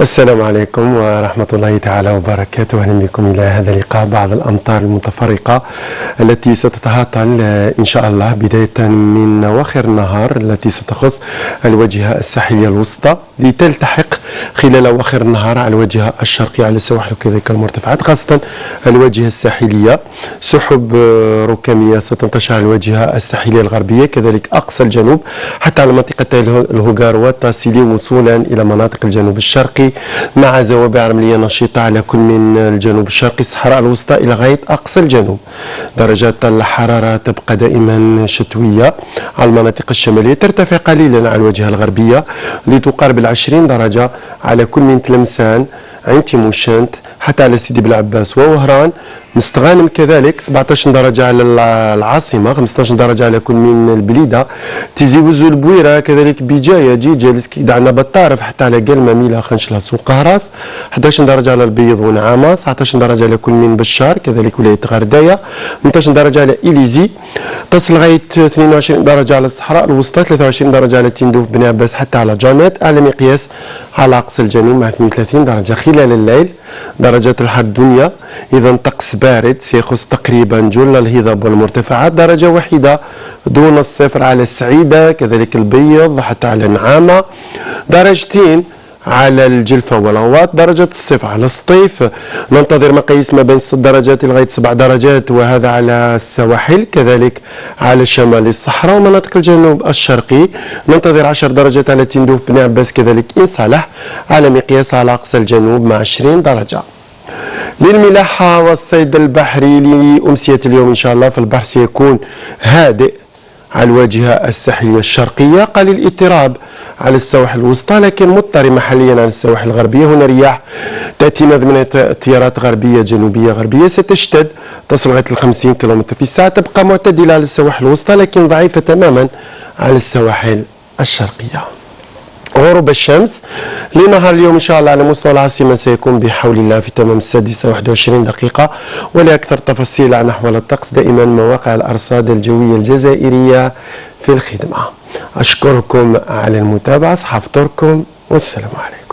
السلام عليكم ورحمة الله تعالى وبركاته. أهلا بكم إلى هذا اللقاء. بعض الأمطار المتفرقة التي ستتهاطل إن شاء الله بداية من أواخر النهار التي ستخص الواجهة الساحلية الوسطى لتلتحق خلال أواخر النهار على الواجهة الشرقية على السواحل وكذلك المرتفعات، خاصة الواجهة الساحلية. سحب ركامية ستنتشر على الواجهة الساحلية الغربية، كذلك أقصى الجنوب حتى على منطقة الهوغار والتاسيلي وصولا إلى مناطق الجنوب الشرقي، مع زوابع رملية نشيطة على كل من الجنوب الشرقي، الصحراء الوسطى إلى غاية أقصى الجنوب. درجات الحرارة تبقى دائما شتوية على المناطق الشمالية، ترتفع قليلا على الواجهة الغربية لتقارب 20 درجة على كل من تلمسان، عين تيموشانت حتى على سيدي بلعباس ووهران، مستغانم كذلك 17 درجة على العاصمة، 15 درجة على كل من البليدة، تيزي وزو البويرة كذلك بجاية جيجا دعنا بالطارف حتى على قلمة ميلا خنشلة سوق قهراس، 11 درجة على البيض ونعامة، 19 درجة على كل من بشار كذلك ولاية غرداية، 18 درجة على إليزي، تصل لغاية 22 درجة على الصحراء الوسطى، 23 درجة على تندوف بن عباس حتى على جانيت، أعلى مقياس على أقصى الجنوب مع 32 درجة. خلال الليل درجات الحر الدنيا إذا طقس بارد سيخص تقريبا جل الهضاب والمرتفعات، درجة واحدة دون الصفر على السعيدة كذلك البيض حتى على نعامة، درجتين على الجلفة والأنواط، درجة الصفر على السطيف. ننتظر مقاييس ما بين 6 درجات لغاية 7 درجات، وهذا على السواحل كذلك على شمال الصحراء ومناطق الجنوب الشرقي. ننتظر 10 درجات على تندوف بن عباس كذلك إن صلح، على مقياس على أقصى الجنوب مع 20 درجة. للملاحة والصيد البحري لأمسية اليوم إن شاء الله، فالبحر سيكون هادئ على الواجهة الساحلية الشرقية، قليل اضطراب على السواحل الوسطى لكن مضطرب محليا على السواحل الغربية. هنا رياح تأتينا ضمن تيارات غربية جنوبية غربية ستشتد تصل لغاية 50 كم في الساعة، تبقى معتدلة على السواحل الوسطى لكن ضعيفة تماما على السواحل الشرقية. غروب الشمس لنهار اليوم إن شاء الله على مستوى العاصمة سيكون بحول الله في تمام 6:21 دقيقة. ولأكثر تفاصيل عن أحوال الطقس دائما مواقع الأرصاد الجوية الجزائرية في الخدمة. أشكركم على المتابعة، صحفتكم والسلام عليكم.